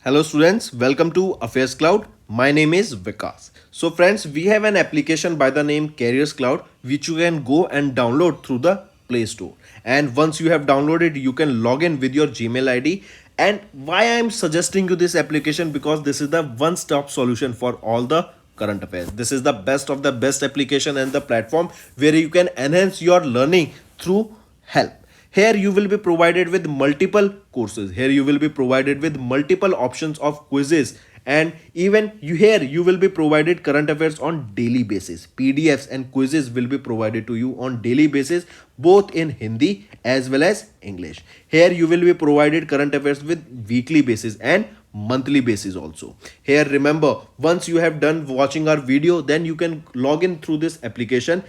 Hello students, welcome to Affairs Cloud. My name is Vikas. So friends, we have an application by the name Careers Cloud which you can go and download through the Play Store. And once you have downloaded, you can log in with your Gmail ID. And why I am suggesting you this application, because this is the one-stop solution for all the current affairs. This is the best of the best application and the platform where you can enhance your learning through help. Here you will be provided with multiple courses. Here you will be provided with multiple options of quizzes, and even you will be provided current affairs on daily basis. PDFs and quizzes will be provided to you on daily basis, both in Hindi as well as English. Here you will be provided current affairs with weekly basis and monthly basis also. Here remember, once you have done watching our video, then you can log in through this application,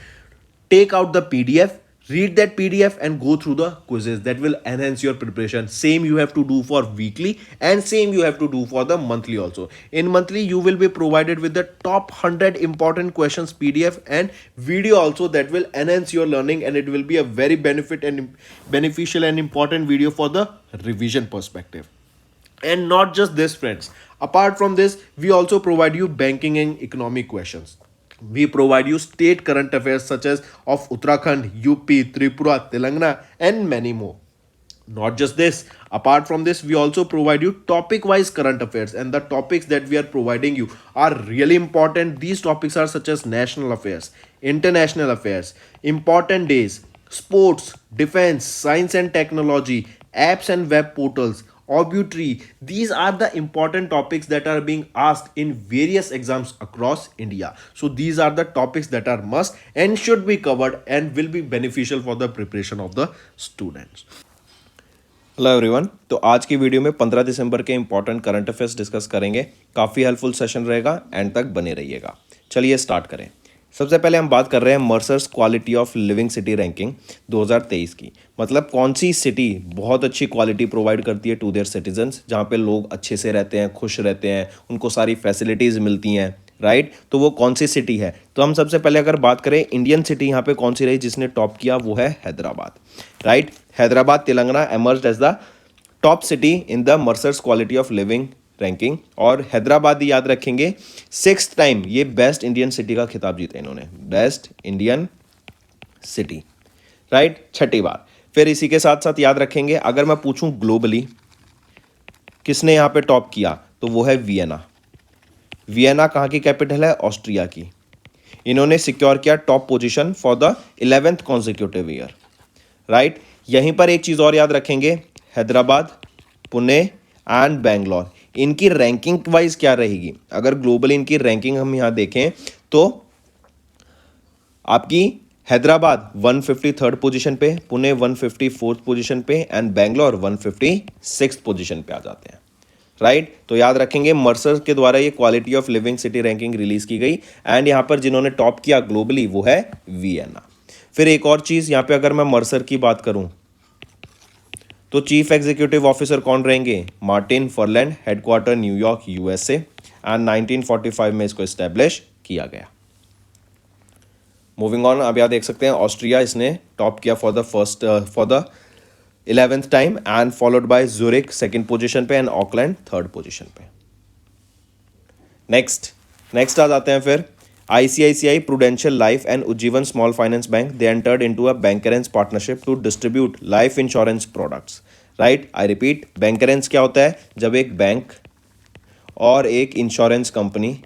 take out the PDF, read that PDF and go through the quizzes. That will enhance your preparation. Same you have to do for weekly and same you have to do for the monthly also. In monthly you will be provided with the top 100 important questions PDF and video also, that will enhance your learning, and it will be a very beneficial and important video for the revision perspective. And not just this friends, apart from this we also provide you banking and economic questions. We provide you state current affairs such as of Uttarakhand, UP, Tripura, Telangana, and many more. Not just this, apart from this we also provide you topic wise current affairs, and the topics that we are providing you are really important. These topics are such as national affairs, international affairs, important days, sports, defense, science and technology, apps and web portals, obituary. These are the important topics that are being asked in various exams across India. So these are the topics that are must and should be covered and will be beneficial for the preparation of the students. Hello everyone. तो आज की video में 15 दिसंबर के important current affairs discuss करेंगे। काफ़ी helpful session रहेगा, and तक बने रहिएगा। चलिए स्टार्ट करें। सबसे पहले हम बात कर रहे हैं Mercer's quality of living city ranking 2023 की। मतलब कौन सी सिटी बहुत अच्छी क्वालिटी प्रोवाइड करती है टू देयर सिटीजन्स, जहाँ पे लोग अच्छे से रहते हैं, खुश रहते हैं, उनको सारी फैसिलिटीज़ मिलती हैं, राइट। तो वो कौन सी सिटी है? तो हम सबसे पहले अगर बात करें इंडियन सिटी यहाँ पे कौन सी रही जिसने टॉप किया, वो है Hyderabad, right. Hyderabad Telangana emerged as the top city in the Mercer's quality of living ranking. और हैदराबाद याद रखेंगे 6th टाइम ये बेस्ट इंडियन सिटी का खिताब जीता इन्होंने, बेस्ट इंडियन सिटी, राइट, 6ठी बार। फिर इसी के साथ साथ याद रखेंगे, अगर मैं पूछूं ग्लोबली किसने यहाँ पे टॉप किया, तो वो है वियना। वियना कहाँ की कैपिटल है? ऑस्ट्रिया की। इन्होंने सिक्योर किया top position for the 11th consecutive year, right. यहीं पर एक चीज़ और याद रखेंगे, हैदराबाद, पुणे एंड बेंगलोर, इनकी रैंकिंग वाइज क्या रहेगी? अगर ग्लोबली इनकी रैंकिंग हम यहाँ देखें तो आपकी हैदराबाद 153rd पोजीशन पे, पुणे 154th पोजीशन पे एंड बेंगलोर 156th पोजीशन पे आ जाते हैं, राइट। तो याद रखेंगे मर्सर के द्वारा ये quality of living city ranking release की गई, एंड यहाँ पर जिन्होंने टॉप किया ग्लोबली वो है वियना। फिर एक और चीज़ यहाँ पे, अगर मैं मर्सर की बात करूँ तो चीफ एग्जीक्यूटिव ऑफिसर कौन रहेंगे? Martin Furland, headquarter New York USA, and 1945 में इसको इस्टेब्लिश किया गया। मूविंग ऑन, अब यहाँ देख सकते हैं ऑस्ट्रिया इसने टॉप किया for the 11th time, and followed by ज़ुरिक 2nd position पे एंड ऑकलैंड 3rd पोजीशन पे। नेक्स्ट आ जाते हैं फिर ICICI Prudential Life and Ujjivan Small Finance Bank, they entered into a bancassurance partnership to distribute life insurance products, right? I repeat, bancassurance क्या होता है? जब एक बैंक और एक इंश्योरेंस कंपनी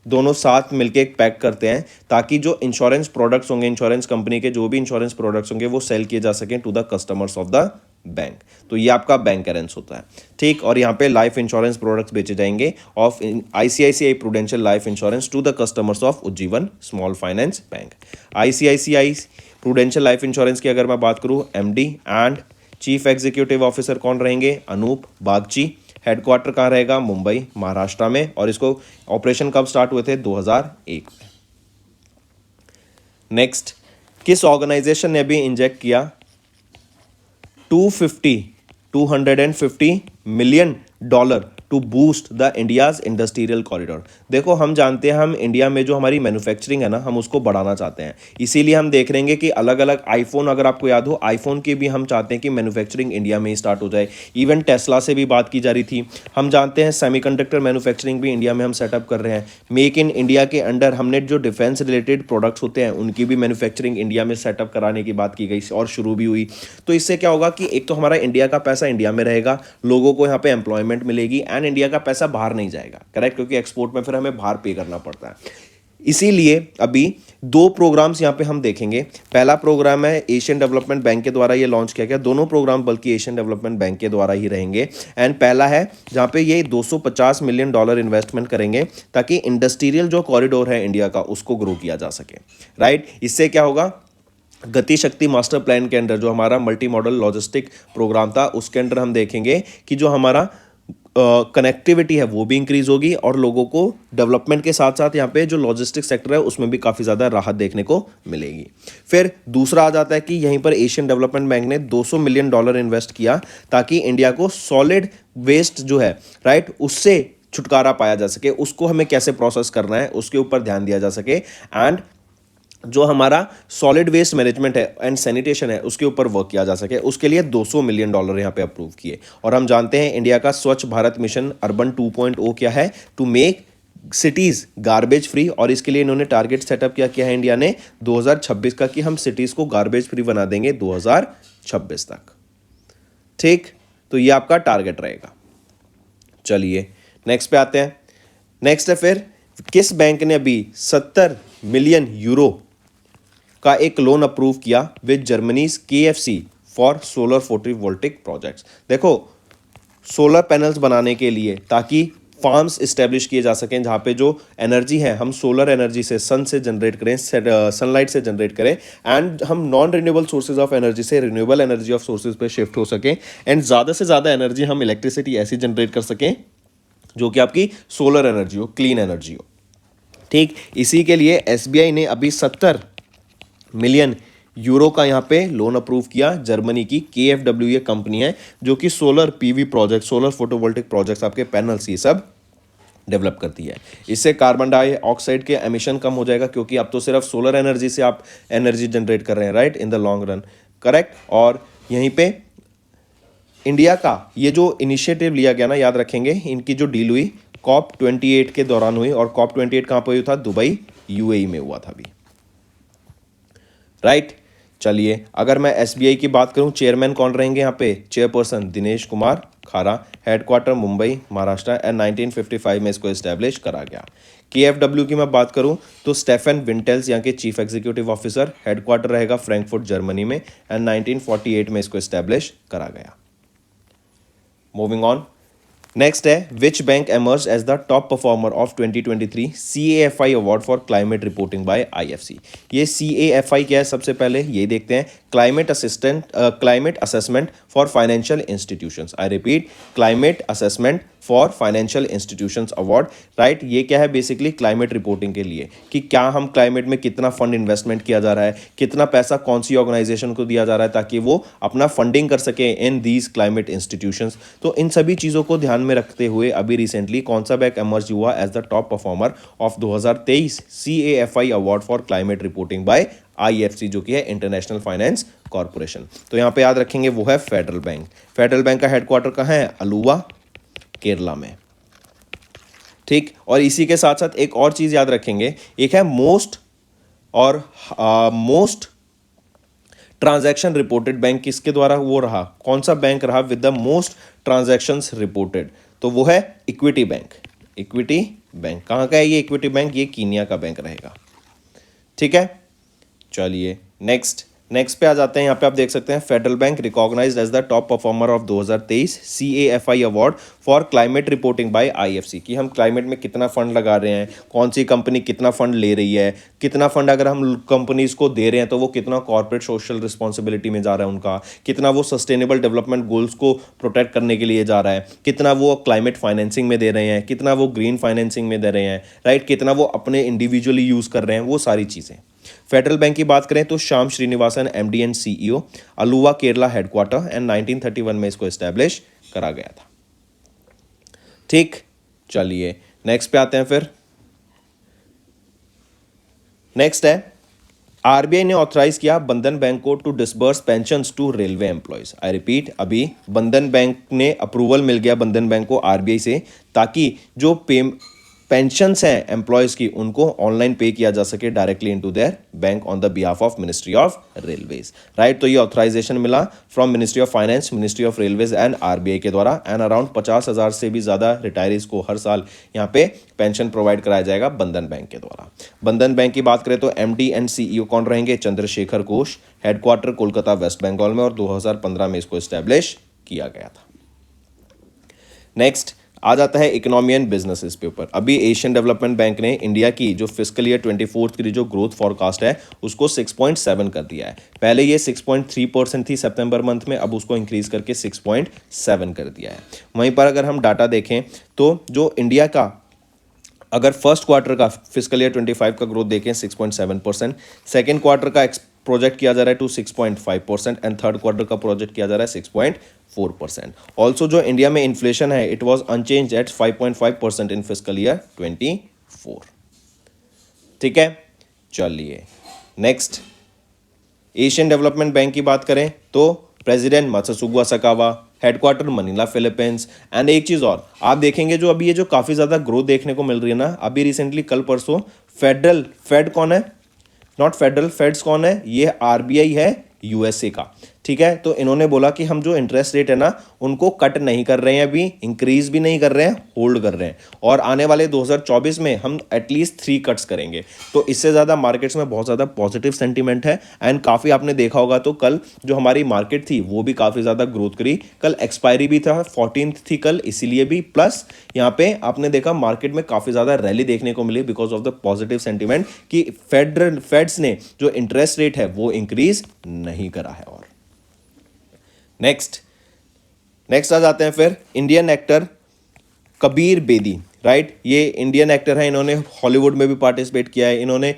दोनों साथ मिलके एक पैक करते हैं ताकि जो इंश्योरेंस प्रोडक्ट्स होंगे, इंश्योरेंस कंपनी के जो भी इंश्योरेंस प्रोडक्ट्स होंगे वो सेल किए जा सकें to the customers of the bank. तो ये आपका बैंकरेंस होता है, ठीक। और यहाँ पे लाइफ इंश्योरेंस प्रोडक्ट्स बेचे जाएंगे of ICICI prudential life insurance to the customers of Ujjivan small finance bank. ICICI prudential life insurance की अगर मैं बात करूँ, MD and chief executive officer कौन रहेंगे? अनूप बागची। हेडक्वार्टर कहाँ रहेगा? मुंबई, महाराष्ट्र में। और इसको ऑपरेशन कब स्टार्ट हुए थे? 2001 में। नेक्स्ट, किस ऑर्गेनाइजेशन ने भी इंजेक्ट किया 250 $250 million to boost the India's industrial corridor. देखो हम जानते हैं हम इंडिया में जो हमारी मैन्युफैक्चरिंग है ना, हम उसको बढ़ाना चाहते हैं, इसीलिए हम देख रहे हैं कि अलग अलग आईफोन, अगर आपको याद हो आईफोन की भी हम चाहते हैं कि मैन्युफैक्चरिंग इंडिया में ही स्टार्ट हो जाए। इवन टेस्ला से भी बात की जा रही थी। हम जानते हैं सेमीकंडक्टर मैन्युफैक्चरिंग भी इंडिया में हम सेटअप कर रहे हैं। मेक इन इंडिया के अंडर हमने जो डिफेंस रिलेटेड प्रोडक्ट्स होते हैं उनकी भी मैन्युफैक्चरिंग इंडिया में सेटअप कराने की बात की गई और शुरू भी हुई। तो इससे क्या होगा कि एक तो हमारा इंडिया का पैसा इंडिया में रहेगा, लोगों को यहाँ पे एम्प्लॉयमेंट मिलेगी, एंड इंडिया का पैसा बाहर नहीं जाएगा, करेक्ट, क्योंकि एक्सपोर्ट में फिर हमें बाहर पे करना पड़ता है। इसीलिए अभी दो प्रोग्राम्स यहाँ पे हम देखेंगे। पहला प्रोग्राम है एशियन डेवलपमेंट बैंक के द्वारा ये लॉन्च किया गया, दोनों प्रोग्राम बल्कि एशियन डेवलपमेंट बैंक के द्वारा ही रहेंगे। एंड पहला है जहाँ पे ये $250 मिलियन इन्वेस्टमेंट करेंगे ताकि इंडस्ट्रियल जो कॉरिडोर है इंडिया का उसको ग्रो किया जा सके, राइट। इससे क्या होगा, गति शक्ति मास्टर प्लान के अंडर जो हमारा मल्टी मॉडल लॉजिस्टिक प्रोग्राम था उसके अंडर हम देखेंगे कि जो हमारा कनेक्टिविटी है वो भी इंक्रीज होगी और लोगों को डेवलपमेंट के साथ साथ यहाँ पे जो लॉजिस्टिक सेक्टर है उसमें भी काफ़ी ज़्यादा राहत देखने को मिलेगी। फिर दूसरा आ जाता है कि यहीं पर एशियन डेवलपमेंट बैंक ने $200 मिलियन इन्वेस्ट किया ताकि इंडिया को सॉलिड वेस्ट जो है, राइट, उससे छुटकारा पाया जा सके, उसको हमें कैसे प्रोसेस करना है उसके ऊपर ध्यान दिया जा सके, एंड जो हमारा सॉलिड वेस्ट मैनेजमेंट है एंड सैनिटेशन है उसके ऊपर वर्क किया जा सके, उसके लिए $200 मिलियन यहाँ पे अप्रूव किए। और हम जानते हैं इंडिया का स्वच्छ भारत मिशन अर्बन 2.0 क्या है, to make cities garbage free, और इसके लिए इन्होंने टारगेट सेटअप किया है इंडिया ने 2026 का कि हम सिटीज़ को गार्बेज फ्री बना देंगे 2026 तक, ठीक। तो ये आपका टारगेट रहेगा। चलिए नेक्स्ट पे आते हैं। नेक्स्ट है फिर किस बैंक ने अभी 70 मिलियन यूरो का एक लोन अप्रूव किया with Germany's KFC for solar photovoltaic projects. देखो सोलर पैनल्स बनाने के लिए ताकि फार्म्स इस्टेब्लिश किए जा सकें जहाँ पे जो एनर्जी है हम सोलर एनर्जी से, सन से जनरेट करें, सनलाइट से जनरेट करें, एंड हम non renewable sources of energy से रिन्यूएबल एनर्जी ऑफ सोर्सेज पे शिफ्ट हो सकें, एंड ज़्यादा से ज़्यादा एनर्जी हम इलेक्ट्रिसिटी ऐसी जनरेट कर सकें जो कि आपकी सोलर एनर्जी हो, क्लीन एनर्जी हो, ठीक। इसी के लिए SBI ने अभी 70 मिलियन यूरो का यहाँ पे लोन अप्रूव किया। जर्मनी की KfW ये कंपनी है जो कि solar PV project, solar photovoltaic projects, आपके पैनल्स ये सब डेवलप करती है। इससे कार्बन डाइऑक्साइड के एमिशन कम हो जाएगा क्योंकि अब तो सिर्फ सोलर एनर्जी से आप एनर्जी जनरेट कर रहे हैं, right, in the long run, correct. और यहीं पे इंडिया का ये जो इनिशिएटिव लिया गया ना, याद रखेंगे इनकी जो डील हुई COP28 के दौरान हुई, और COP28 कहाँ पर हुआ था, दुबई UAE में हुआ था अभी, राइट। चलिए अगर मैं SBI की बात करूं, चेयरमैन कौन रहेंगे यहाँ पे, चेयरपर्सन दिनेश कुमार खारा, हेडक्वार्टर मुंबई महाराष्ट्र, एंड 1955 में इसको इस्टेब्लिश करा गया। KfW की मैं बात करूं तो स्टेफन विंटेल्स यहाँ के चीफ एग्जीक्यूटिव ऑफिसर, हेडक्वार्टर रहेगा फ्रैंकफर्ट जर्मनी में, एंड 1948 में इसको इस्टेब्लिश करा गया। मूविंग ऑन, नेक्स्ट है which bank emerge as the top performer of 2023 CAFI award for climate reporting by IFC। ये CAFI क्या है, सबसे पहले ये देखते हैं, climate assessment for financial institutions. I repeat, climate assessment for financial institutions award, right. ये क्या है, बेसिकली क्लाइमेट रिपोर्टिंग के लिए कि क्या हम क्लाइमेट में कितना फंड इन्वेस्टमेंट किया जा रहा है, कितना पैसा कौन सी ऑर्गेनाइजेशन को दिया जा रहा है ताकि वो अपना फंडिंग कर सके इन दीज क्लाइमेट इंस्टीट्यूशंस। तो इन सभी चीज़ों को ध्यान में रखते हुए अभी रिसेंटली कौन सा बैंक एमर्ज हुआ as the top performer of 2023 CAFI award for climate reporting by IFC, जो कि है इंटरनेशनल फाइनेंस कॉर्पोरेशन। तो यहाँ पे याद रखेंगे वो है फेडरल बैंक। फेडरल बैंक का हेडक्वार्टर कहाँ है, अलुवा केरला में, ठीक। और इसी के साथ साथ एक और चीज याद रखेंगे, एक है मोस्ट ट्रांजैक्शन रिपोर्टेड बैंक, किसके द्वारा वो रहा, कौन सा बैंक रहा with the most transactions reported, तो वो है इक्विटी बैंक। इक्विटी बैंक कहाँ का है ये इक्विटी बैंक, ये कीनिया का बैंक रहेगा, ठीक है। चलिए नेक्स्ट पे आ जाते हैं। यहाँ पे आप देख सकते हैं federal bank recognised as the top performer of 2023 CAFI award for climate reporting by IFC, कि हम क्लाइमेट में कितना फंड लगा रहे हैं, कौन सी कंपनी कितना फंड ले रही है, कितना फंड अगर हम कंपनीज को दे रहे हैं तो वो कितना कॉर्पोरेट सोशल रिस्पॉन्सिबिलिटी में जा रहा है उनका, कितना वो सस्टेनेबल डेवलपमेंट गोल्स को प्रोटेक्ट करने के लिए जा रहा है, कितना वो क्लाइमेट फाइनेंसिंग में दे रहे हैं, कितना वो ग्रीन फाइनेंसिंग में दे रहे हैं, राइट, कितना वो अपने इंडिविजुअली यूज़ कर रहे हैं, वो सारी चीज़ें। फेडरल बैंक की बात करें तो Shyam Srinivasan MD and CEO, Aluva Kerala headquarter, and 1931 में इसको एस्टैब्लिश करा गया था, ठीक, चलिए नेक्स्ट पे आते हैं फिर। नेक्स्ट है आरबीआई ने ऑथराइज किया बंधन बैंक को to disburse pensions to railway employees. I repeat, अभी बंधन बैंक ने अप्रूवल मिल गया बंधन बैंक को आरबीआई से, ताकि जो पेंशन्स हैं एम्प्लॉयज की उनको ऑनलाइन पे किया जा सके directly into their bank on the behalf of ministry of railways. Right, तो ये ऑथराइजेशन मिला from ministry of finance, ministry of railways and RBI के द्वारा। एंड अराउंड 50,000 से भी ज़्यादा रिटायरीज को हर साल यहाँ पे पेंशन प्रोवाइड कराया जाएगा बंधन बैंक के द्वारा। बंधन बैंक की बात करें तो एमडी एंड सीईओ कौन रहेंगे? चंद्रशेखर घोष। हेडक्वार्टर कोलकाता वेस्ट बंगाल में, और 2015 में इसको इस्टेब्लिश किया गया था। नेक्स्ट आ जाता है इकोनॉमी एंड बिजनेसेस पे ऊपर। अभी एशियन डेवलपमेंट बैंक ने इंडिया की जो फिस्कल ईयर 24 की जो ग्रोथ फॉरकास्ट है उसको 6.7 कर दिया है। पहले ये 6.3% थी सितंबर मंथ में, अब उसको इंक्रीज करके 6.7 कर दिया है। वहीं पर अगर हम डाटा देखें तो जो इंडिया का अगर फर्स्ट क्वार्टर का फिस्कल ईयर 25 का ग्रोथ देखें 6.7%, सेकेंड क्वार्टर का प्रोजेक्ट किया जा रहा है टू 6.5% एंड थर्ड क्वार्टर का प्रोजेक्ट किया जा रहा है 6.4%। ऑल्सो जो इंडिया में इन्फ्लेशन है it was unchanged at 5.5% in fiscal year 24। ठीक है, चलिए नेक्स्ट एशियन डेवलपमेंट बैंक की बात करें तो president Masatsugu Asakawa, headquarter Manila Philippines. And एक चीज़ और आप देखेंगे, जो अभी ये जो काफ़ी ज़्यादा ग्रोथ देखने को मिल रही है ना, अभी रिसेंटली कल परसों फेड कौन है? नॉट फेडरल, फेड्स कौन है? ये आरबीआई है यूएसए का। ठीक है, तो इन्होंने बोला कि हम जो इंटरेस्ट रेट है ना उनको कट नहीं कर रहे हैं, अभी इंक्रीज भी नहीं कर रहे हैं, होल्ड कर रहे हैं, और आने वाले 2024 में हम एटलीस्ट 3 कट्स करेंगे। तो इससे ज़्यादा मार्केट्स में बहुत ज़्यादा पॉजिटिव सेंटीमेंट है। एंड काफ़ी आपने देखा होगा तो कल जो हमारी मार्केट थी वो भी काफ़ी ज़्यादा ग्रोथ करी। कल एक्सपायरी भी था, 14th थी कल, इसीलिए भी प्लस यहाँ पे आपने देखा मार्केट में काफ़ी ज़्यादा रैली देखने को मिली because of the positive sentiment कि फेड्स ने जो इंटरेस्ट रेट है वो इंक्रीज नहीं करा है। और नेक्स्ट आ जाते हैं फिर Indian actor Kabir Bedi. Right, ये इंडियन एक्टर हैं, इन्होंने हॉलीवुड में भी पार्टिसिपेट किया है, इन्होंने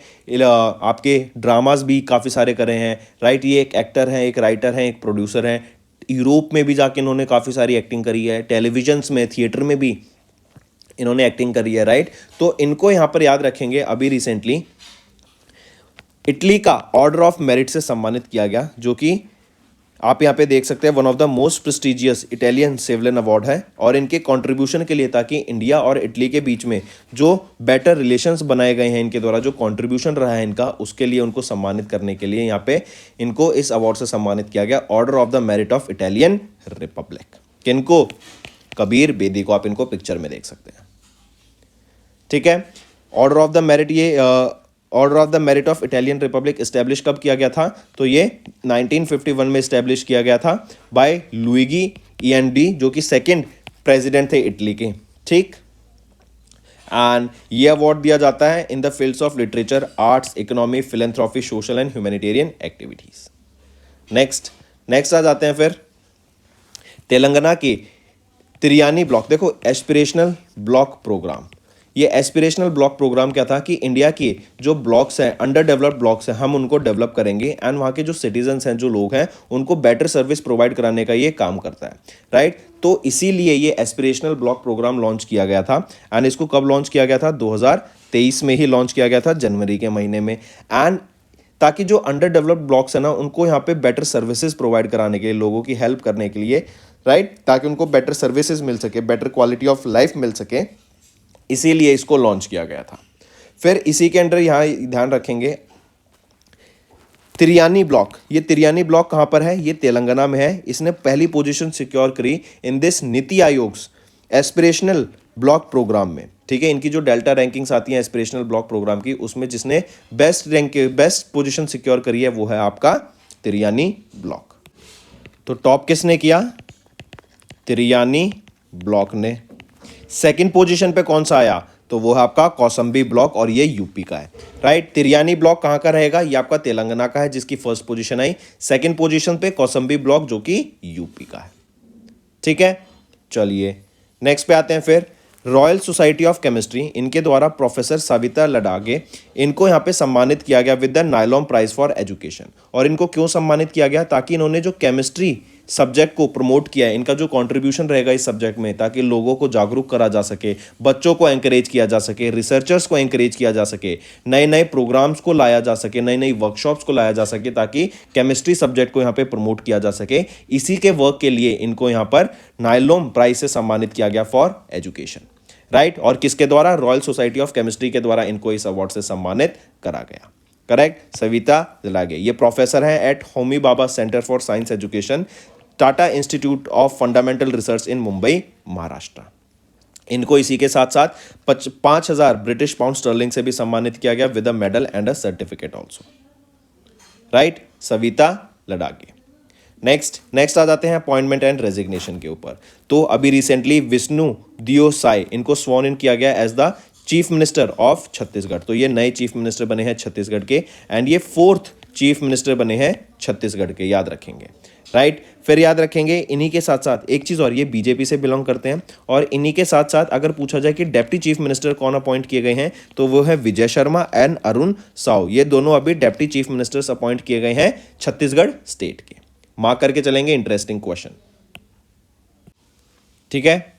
आपके ड्रामास भी काफ़ी सारे करे हैं। राइट, ये एक एक्टर हैं, एक राइटर हैं, एक प्रोड्यूसर हैं। यूरोप में भी जाके इन्होंने काफ़ी सारी एक्टिंग करी है, टेलीविजन्स में, थिएटर में भी इन्होंने एक्टिंग करी है। राइट, तो इनको यहाँ पर याद रखेंगे। अभी रिसेंटली इटली का ऑर्डर ऑफ मेरिट से सम्मानित किया गया, जो कि आप यहाँ पे देख सकते हैं one of the most prestigious Italian civilian award है। और इनके कंट्रीब्यूशन के लिए, ताकि इंडिया और इटली के बीच में जो बेटर रिलेशंस बनाए गए हैं इनके द्वारा, जो कंट्रीब्यूशन रहा है इनका, उसके लिए उनको सम्मानित करने के लिए यहाँ पे इनको इस अवार्ड से सम्मानित किया गया, order of the merit of Italian Republic. किनको? कबीर बेदी को। आप इनको पिक्चर में देख सकते हैं। ठीक है, ऑर्डर ऑफ द मेरिट, ये order of the merit of Italian Republic establish कब किया गया था? तो ये 1951 में इस्टेब्लिश किया गया था बाय लुइगी ईएनडी, जो कि सेकंड प्रेसिडेंट थे इटली के। ठीक, एंड ये अवार्ड दिया जाता है in the fields of literature, arts, economy, philanthropy, social and humanitarian activities. Next आ जाते हैं फिर तेलंगाना के तिरियानी ब्लॉक। देखो, एस्पिरेशनल ब्लॉक प्रोग्राम, ये एस्पिरेशनल ब्लॉक प्रोग्राम क्या था कि इंडिया के जो ब्लॉक्स हैं, अंडर डेवलप्ड ब्लॉक्स हैं, हम उनको डेवलप करेंगे एंड वहाँ के जो सिटीजन्स हैं, जो लोग हैं, उनको बेटर सर्विस प्रोवाइड कराने का ये काम करता है। राइट, तो इसीलिए ये एस्पिरेशनल ब्लॉक प्रोग्राम लॉन्च किया गया था। एंड इसको कब लॉन्च किया गया था? 2023 में ही लॉन्च किया गया था, जनवरी के महीने में। एंड ताकि जो अंडर डेवलप्ड ब्लॉक्स है ना उनको यहाँ पे बेटर सर्विसेज प्रोवाइड कराने के लिए, लोगों की हेल्प करने के लिए, राइट, ताकि उनको बेटर सर्विसेज मिल सके, बेटर क्वालिटी ऑफ लाइफ मिल सके, इसीलिए इसको लॉन्च किया गया था। फिर इसी के अंडर यहाँ ध्यान रखेंगे तिरियानी ब्लॉक। ये तिरियानी ब्लॉक कहाँ पर है? ये तेलंगाना में है। इसने पहली पोजीशन सिक्योर करी in this NITI Aayog aspirational block programme में। ठीक है, इनकी जो डेल्टा रैंकिंग्स आती हैं एस्पिरेशनल ब्लॉक प्रोग्राम की, उसमें जिसने बेस्ट पोजीशन सिक्योर करी है वो है आपका तिरियानी ब्लॉक। तो टॉप किसने किया? तिरियानी ब्लॉक ने। सेकंड पोजीशन पे कौन सा आया? तो वो है आपका कौसंबी ब्लॉक, और ये यूपी का है। राइट, तिरियानी ब्लॉक कहाँ का रहेगा? ये आपका तेलंगाना का है, जिसकी फर्स्ट पोजीशन आई। सेकंड पोजीशन पे कौसंबी ब्लॉक, जो कि यूपी का है। ठीक है, चलिए नेक्स्ट पे आते हैं फिर रॉयल सोसाइटी ऑफ केमिस्ट्री। इनके द्वारा प्रोफेसर सविता लडागे, इनको यहाँ पे सम्मानित किया गया विद द नायलॉन प्राइज फॉर एजुकेशन। और इनको क्यों सम्मानित किया गया? ताकि इन्होंने जो केमिस्ट्री सब्जेक्ट को प्रमोट किया है, इनका जो कंट्रीब्यूशन रहेगा इस सब्जेक्ट में, ताकि लोगों को जागरूक करा जा सके, बच्चों को एंकरेज किया जा सके, रिसर्चर्स को एंकरेज किया जा सके, नए नए प्रोग्राम्स को लाया जा सके, नई नई वर्कशॉप्स को लाया जा सके, ताकि केमिस्ट्री सब्जेक्ट को यहाँ पे प्रमोट किया जा सके। इसी के वर्क के लिए इनको यहाँ पर नाइलोम प्राइज से सम्मानित किया गया फॉर एजुकेशन, राइट। और किसके द्वारा? रॉयल सोसाइटी ऑफ केमिस्ट्री के द्वारा इनको इस अवार्ड से सम्मानित करा गया। करेक्ट, सविता दिलागे। ये प्रोफेसर हैं at Homi Bhabha centre for science education, Tata institute of fundamental research in Mumbai, Maharashtra. इनको इसी के साथ साथ 5,000 ब्रिटिश पाउंड स्टर्लिंग से भी सम्मानित किया गया with a medal and a certificate also, right, Savita Ladage. Next आ जाते हैं अपॉइंटमेंट एंड रेजिग्नेशन के ऊपर। तो अभी रिसेंटली विष्णु दियो साई, इनको स्वॉन इन किया गया as the chief minister of Chhattisgarh. तो ये नए चीफ मिनिस्टर बने हैं छत्तीसगढ़ के, एंड ये 4th चीफ मिनिस्टर बने हैं छत्तीसगढ़ के, याद रखेंगे, राइट। फिर याद रखेंगे इन्हीं के साथ साथ एक चीज़ और, ये बीजेपी से बिलोंग करते हैं। और इन्हीं के साथ साथ अगर पूछा जाए कि डेप्टी चीफ मिनिस्टर कौन अपॉइंट किए गए हैं, तो वो है विजय शर्मा एंड अरुण साव। ये दोनों अभी डेप्टी चीफ मिनिस्टर्स अपॉइंट किए गए हैं छत्तीसगढ़ स्टेट के। मार्क करके चलेंगे, इंटरेस्टिंग क्वेश्चन, ठीक है।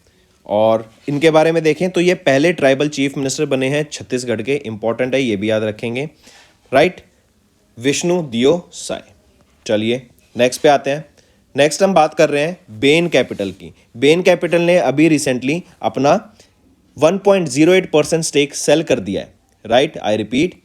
और इनके बारे में देखें तो ये पहले ट्राइबल चीफ मिनिस्टर बने हैं छत्तीसगढ़ के, इंपॉर्टेंट है, ये भी याद रखेंगे, राइट, विष्णु दियो साई। चलिए नेक्स्ट पे आते हैं। नेक्स्ट हम बात कर रहे हैं बेन कैपिटल की। बेन कैपिटल ने अभी रिसेंटली अपना 1.08% स्टेक सेल कर दिया है, right, I repeat,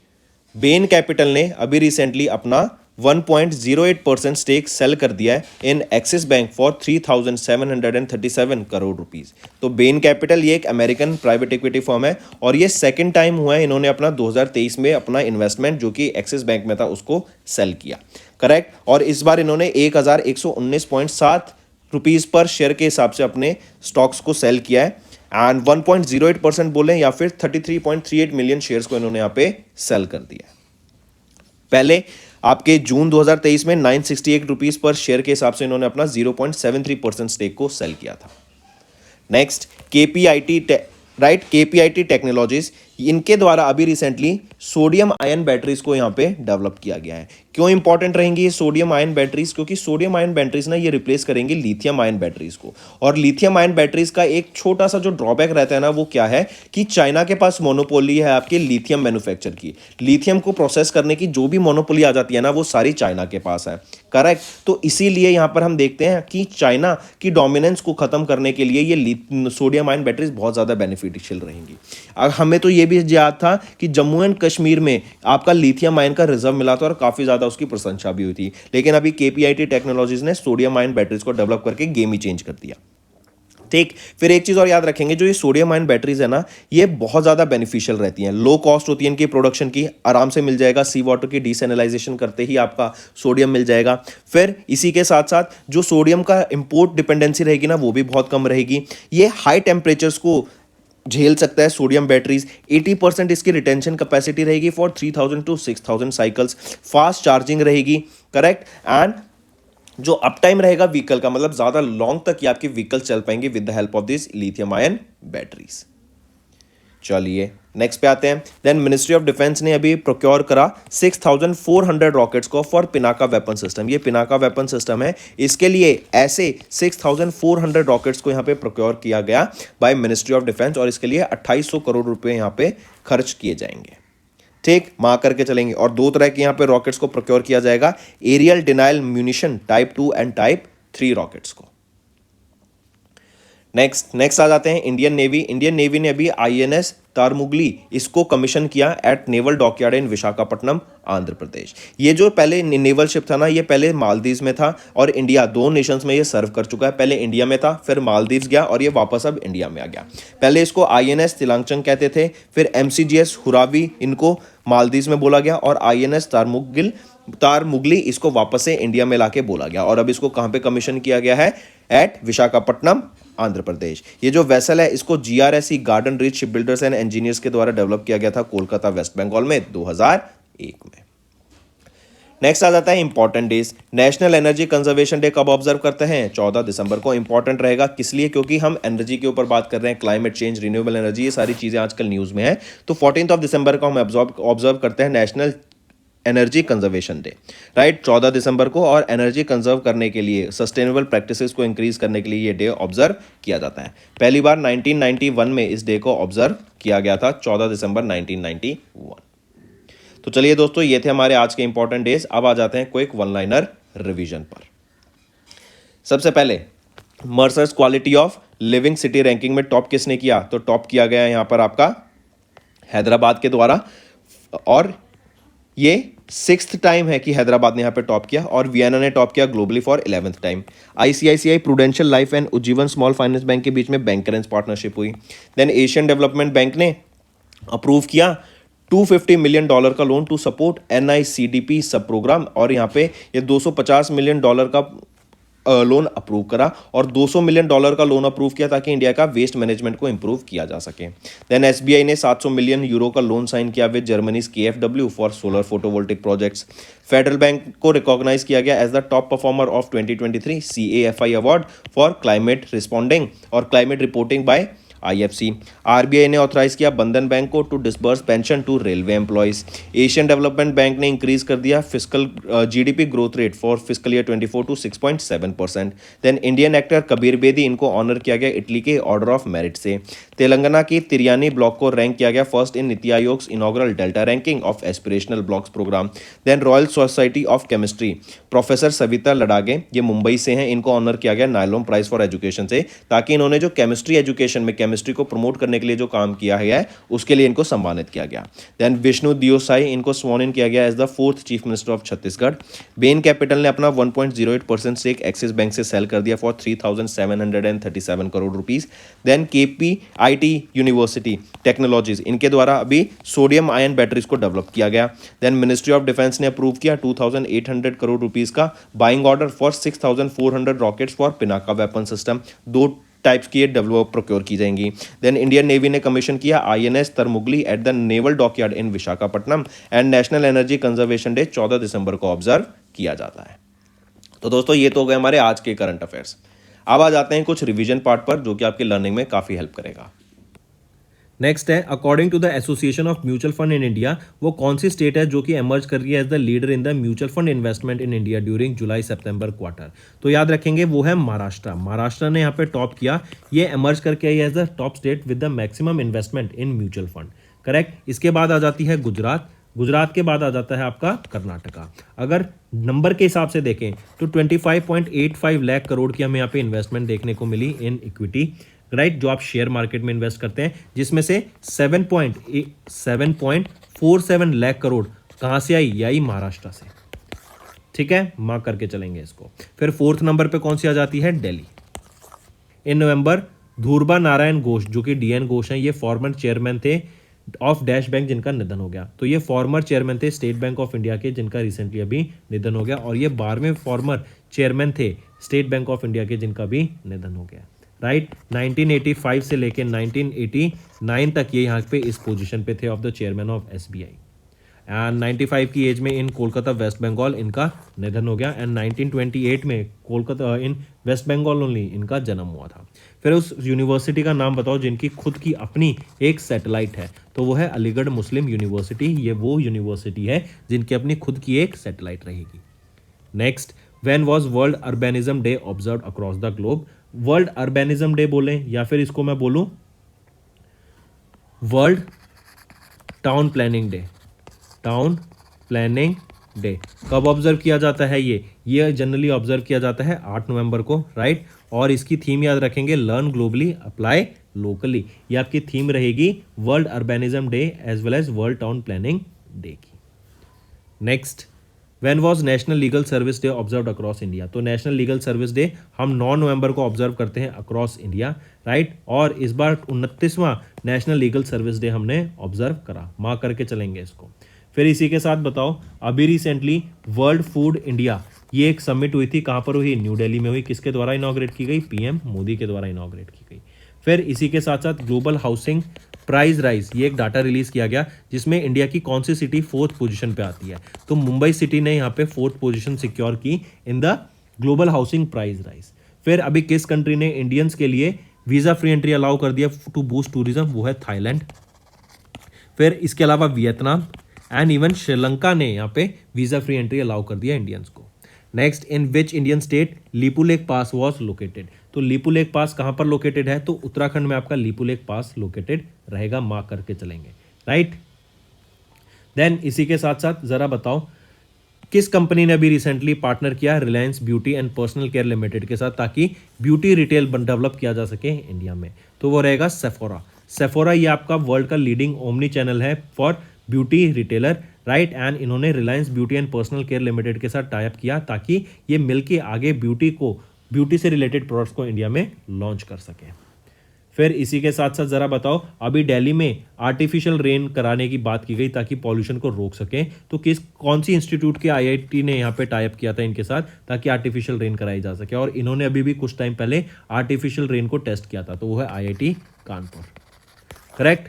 Ben capital ने अभी रिसेंटली अपना 1.08% स्टेक सेल कर दिया है in Axis Bank for 3,737 crore rupees. तो बेन कैपिटल ये एक अमेरिकन प्राइवेट इक्विटी फर्म है, और ये सेकंड टाइम हुआ है इन्होंने अपना 2023 में अपना इन्वेस्टमेंट जो कि एक्सिस बैंक में था उसको सेल किया, करेक्ट। और इस बार इन्होंने 1,119.7 रुपीज़ पर शेयर के हिसाब से अपने स्टॉक्स को सेल किया है, एंड 1.08% बोले या फिर 33.38 मिलियन शेयर्स को इन्होंने यहाँ पे सेल कर दिया है। पहले आपके जून 2023 में 968 रुपीज़ पर शेयर के हिसाब से इन्होंने अपना 0.73% स्टेक को सेल किया था। Next KPIT, right, KPIT technologies, इनके द्वारा अभी रिसेंटली सोडियम आयन बैटरीज को यहाँ पे डेवलप किया गया है। क्यों इंपॉर्टेंट रहेंगी ये सोडियम आयन बैटरीज? क्योंकि सोडियम आयन बैटरीज ना ये रिप्लेस करेंगे लिथियम आयन बैटरीज को। और लिथियम आयन बैटरीज का एक छोटा सा जो ड्रॉबैक रहता है ना, वो क्या है कि चाइना के पास मोनोपोली है आपके लिथियम मैन्युफैक्चर की। लिथियम को प्रोसेस करने की जो भी मोनोपोली आ जाती है ना, वो सारी चाइना के पास है, करेक्ट। तो इसीलिए यहाँ पर हम देखते हैं कि चाइना की डोमिनेंस को खत्म करने के लिए ये सोडियम आयन बैटरीज बहुत ज़्यादा बेनिफिशियल रहेंगी। हमें तो ये भी याद था कि जम्मू एंड कश्मीर में आपका लिथियम आयन का रिजर्व मिला था और काफ़ी ज़्यादा उसकी प्रशंसा भी हुई थी, लेकिन अभी केपीआईटी टेक्नोलॉजीज ने सोडियम आयन बैटरीज को डेवलप करके गेम ही चेंज कर दिया, ठीक। फिर एक चीज़ और याद रखेंगे, जो ये सोडियम आयन बैटरीज है ना, ये बहुत ज़्यादा बेनिफिशियल रहती हैं, लो कॉस्ट होती है इनकी प्रोडक्शन की, आराम से मिल जाएगा, सी वाटर की डिसैलिनाइजेशन करते ही आपका सोडियम मिल जाएगा। फिर इसी के साथ साथ जो सोडियम का इंपोर्ट डिपेंडेंसी रहेगी ना, वो भी बहुत कम रहेगी। ये हाई टेम्परेचर्स को झेल सकता है सोडियम बैटरीज। 80% इसकी रिटेंशन कैपेसिटी रहेगी for 3,000 to 6,000 cycles. Fast charging रहेगी, करेक्ट। एंड जो अप टाइम रहेगा व्हीकल का, मतलब ज़्यादा लॉन्ग तक ये आपके व्हीकल चल पाएंगे with the help of this lithium ion batteries. चलिए नेक्स्ट पे आते हैं। देन मिनिस्ट्री ऑफ डिफेंस ने अभी प्रोक्योर करा 6,400 रॉकेट्स को फॉर पिनाका वेपन सिस्टम। ये पिनाका वेपन सिस्टम है, इसके लिए ऐसे 6,400 रॉकेट्स को यहाँ पे प्रोक्योर किया गया बाय मिनिस्ट्री ऑफ डिफेंस, और इसके लिए 2,800 करोड़ रुपए यहाँ पे खर्च किए जाएंगे, ठीक। मार्क करके चलेंगे। और दो तरह के यहाँ पे रॉकेट्स को प्रोक्योर किया जाएगा, aerial denial munition type 2 and type 3 rockets को। नेक्स्ट आ जाते हैं इंडियन नेवी। इंडियन नेवी ने अभी आईएनएस तारमुगली इसको कमीशन किया एट नेवल डॉकयार्ड इन विशाखापट्टनम, आंध्र प्रदेश। ये जो पहले नेवल शिप था ना, ये पहले मालदीव्स में था और इंडिया, दो नेशंस में ये सर्व कर चुका है। पहले इंडिया में था, फिर मालदीव्स गया और ये वापस अब इंडिया में आ गया। पहले इसको आईएनएस तिलांचंग कहते थे, फिर एमसीजीएस हुरावी इनको मालदीव्स में बोला गया, और आईएनएस तारमुगली इसको वापस से इंडिया में लाके बोला गया। और अब इसको कहाँ पे कमीशन किया गया है? एट विशाखापट्टनम, आंध्र प्रदेश। ये जो वेसल है इसको GRSE garden rich ship builders and engineers के द्वारा डेवलप किया गया था कोलकाता वेस्ट बंगाल में 2001 में। नेक्स्ट आ जाता है important days. National energy conservation day कब ऑब्जर्व करते हैं? 14 दिसंबर को। इंपॉर्टेंट रहेगा किस लिए? क्योंकि हम एनर्जी के ऊपर बात कर रहे हैं, क्लाइमेट चेंज, रिन्यूएबल एनर्जी, ये सारी चीजें आजकल न्यूज में है। तो 14 दिसंबर को हम ऑब्जर्व करते हैं national energy conservation day, right, 14 दिसंबर को। और एनर्जी कंजर्व करने के लिए, सस्टेनेबल प्रैक्टिसेस को इंक्रीज करने के लिए ये डे ऑब्जर्व किया जाता है। पहली बार 1991 में इस डे को ऑब्जर्व किया गया था, 14 दिसंबर 1991। तो चलिए दोस्तों, ये थे हमारे आज के इंपॉर्टेंट डेज। अब आ जाते हैं क्विक वन लाइनर रिवीजन पर। सबसे पहले Mercer's quality of living city ranking में टॉप किसने किया? तो टॉप किया गया यहाँ पर आपका हैदराबाद के द्वारा, और ये 6th टाइम है कि हैदराबाद ने यहाँ पे टॉप किया, और वियना ने टॉप किया globally for 11th time. ICICI prudential life and Ujjivan small finance bank के बीच में बैंक करेंस पार्टनरशिप हुई। देन एशियन डेवलपमेंट बैंक ने अप्रूव किया $250 मिलियन का लोन टू सपोर्ट NICDP सब प्रोग्राम, और यहाँ पे ये $250 मिलियन का लोन अप्रूव करा, और $200 मिलियन का लोन अप्रूव किया ताकि इंडिया का वेस्ट मैनेजमेंट को इंप्रूव किया जा सके। देन SBI ने 700 मिलियन यूरो का लोन साइन किया with Germany's KfW for solar photovoltaic projects. Federal Bank को रिकॉग्नाइज किया गया as the top performer of 2023 CAFI award for climate responding और climate reporting by IFC। RBI ने authorise किया Bandhan bank को to disburse pension to railway employees. Asian Development Bank ने increase कर दिया fiscal GDP growth rate for fiscal year 24 to 6.7%। Then Indian actor Kabir Bedi, इनको honour किया गया इटली के ऑर्डर ऑफ मेरिट से। तेलंगाना की तिरियानी ब्लॉक को रैंक किया गया first in NITI Aayog inaugural delta ranking of aspirational blocks programme. Then royal society of chemistry, professor Savita Ladage, ये मुंबई से हैं, इनको ऑनर किया गया नायलोन प्राइज फॉर एजुकेशन से, ताकि इन्होंने जो केमिस्ट्री एजुकेशन में केमिस्ट्री को प्रमोट करने के लिए जो काम किया है उसके लिए इनको सम्मानित किया गया। देन विष्णु दियोसाई, इनको स्वॉन इन किया गया as the 4th chief minister of Chhattisgarh. Bain capital ने अपना 1.08% स्टेक एक्सिस बैंक से सेल कर दिया for 3,737 crore rupees. Then KPIT university technologies, इनके द्वारा अभी सोडियम आयन बैटरीज को डेवलप किया गया। देन मिनिस्ट्री ऑफ डिफेंस ने अप्रूव किया 2,800 करोड़ रुपीस का buying order for 6,400 rockets for Pinaka weapon system. 2 types की डेवलप प्रोक्योर की जाएंगी। देन इंडियन नेवी ने कमीशन किया INS Tarmugli at the naval dockyard in Visakhapatnam. And national energy conservation day 14 दिसंबर को observe किया जाता है। तो दोस्तों, ये तो हो गए हमारे आज के करंट अफेयर्स। अब आ जाते हैं कुछ रिवीजन पार्ट पर, जो कि आपकी लर्निंग में काफ़ी हेल्प करेगा। नेक्स्ट है, according to the association of mutual fund in India, वो कौन सी स्टेट है जो कि एमर्ज कर रही है as the leader in the mutual fund investment in India during जुलाई सितंबर क्वार्टर? तो याद रखेंगे वो है महाराष्ट्र। महाराष्ट्र ने यहाँ पे टॉप किया, ये एमर्ज करके आई as the top state with the maximum investment in mutual fund. Correct. इसके बाद आ जाती है गुजरात, गुजरात के बाद आ जाता है आपका कर्नाटका। अगर नंबर के हिसाब से देखें तो 25.85 लाख करोड़ की हमें यहाँ पे इन्वेस्टमेंट देखने को मिली इन इक्विटी, राइट, जो आप शेयर मार्केट में इन्वेस्ट करते हैं, जिसमें से 7.47 लाख करोड़ कहाँ से आई? आई महाराष्ट्र से। ठीक है, मार्क करके चलेंगे इसको। फिर 4th नंबर पे कौन सी आ जाती है? दिल्ली। इन नवंबर धुरबा नारायण घोष, जो कि DN घोष हैं, ये फॉर्मर चेयरमैन थे ऑफ डैश बैंक, जिनका निधन हो गया। तो ये फॉर्मर चेयरमैन थे स्टेट बैंक ऑफ इंडिया के, जिनका रिसेंटली अभी निधन हो गया, और ये 12वें फॉर्मर चेयरमैन थे स्टेट बैंक ऑफ इंडिया के, जिनका भी निधन हो गया, राइट। 1985 से लेकर 1989 तक ये यहाँ पे इस पोजीशन पे थे of the chairman of SBI। And 95 की एज में इन कोलकाता वेस्ट बंगाल इनका निधन हो गया। एंड 1928 में कोलकाता इन वेस्ट बंगाल ओनली इनका जन्म हुआ था। फिर उस यूनिवर्सिटी का नाम बताओ जिनकी खुद की अपनी एक सैटेलाइट है, तो वो है अलीगढ़ मुस्लिम यूनिवर्सिटी। ये वो यूनिवर्सिटी है जिनकी अपनी खुद की एक सैटेलाइट रहेगी। Next, when was world urbanism day observed across the globe? World urbanism day बोलें या फिर इसको मैं बोलूं world town planning day. Town planning day कब ऑब्जर्व किया जाता है? ये जनरली ऑब्जर्व किया जाता है 8 नवंबर को, राइट। और इसकी थीम याद रखेंगे, लर्न ग्लोबली अप्लाई लोकली। ये आपकी थीम रहेगी world urbanism day as well as world town planning day की। Next, when was national legal service day observed across India? तो नेशनल लीगल सर्विस डे हम 9 नवंबर को ऑब्जर्व करते हैं अक्रॉस इंडिया, राइट। और इस बार 29वां नेशनल लीगल सर्विस डे हमने observe करा, मार्क करके चलेंगे इसको। फिर इसी के साथ बताओ, अभी रिसेंटली वर्ल्ड फूड इंडिया, ये एक समिट हुई थी, कहाँ पर हुई? न्यू दिल्ली में हुई। किसके द्वारा इनॉग्रेट की गई? PM मोदी के द्वारा इनॉग्रेट की गई। फिर इसी के साथ साथ ग्लोबल हाउसिंग प्राइस राइज, ये एक डाटा रिलीज किया गया जिसमें इंडिया की कौन सी सिटी 4th पोजीशन पे आती है? तो मुंबई सिटी ने यहाँ पे 4th पोजीशन सिक्योर की in the global housing price rise. फिर अभी किस कंट्री ने इंडियंस के लिए वीजा फ्री एंट्री अलाउ कर दिया टू बूस्ट टूरिज्म? वो है थाईलैंड। फिर इसके अलावा वियतनाम, एंड इवन श्रीलंका ने यहाँ पे वीज़ा फ्री एंट्री अलाउ कर दिया इंडियंस को। Next, in which Indian state Lipulekh pass was located. तो लिपुलेख पास कहाँ पर लोकेटेड है, तो उत्तराखंड में आपका लिपुलेख पास लोकेटेड रहेगा, मार्क करके चलेंगे, राइट। देन इसी के साथ साथ ज़रा बताओ किस कंपनी ने अभी रिसेंटली पार्टनर किया Reliance beauty and personal care limited के साथ, ताकि ब्यूटी रिटेल डेवलप किया जा सके इंडिया में। तो वो रहेगा सेफोरा। सेफोरा ये आपका वर्ल्ड का लीडिंग ओमनी चैनल है for beauty retailer, right. And इन्होंने Reliance beauty and personal care limited के साथ टाई अप किया ताकि ये मिलके आगे ब्यूटी से रिलेटेड प्रोडक्ट्स को इंडिया में लॉन्च कर सके। फिर इसी के साथ साथ ज़रा बताओ, अभी दिल्ली में आर्टिफिशियल रेन कराने की बात की गई ताकि पॉल्यूशन को रोक सकें, तो कौन सी इंस्टीट्यूट के आईआईटी ने यहाँ पे टाई अप किया था इनके साथ ताकि आर्टिफिशियल रेन कराई जा सके। और इन्होंने अभी भी कुछ टाइम पहले आर्टिफिशियल रेन को टेस्ट किया था, तो वो है IIT Kanpur, correct.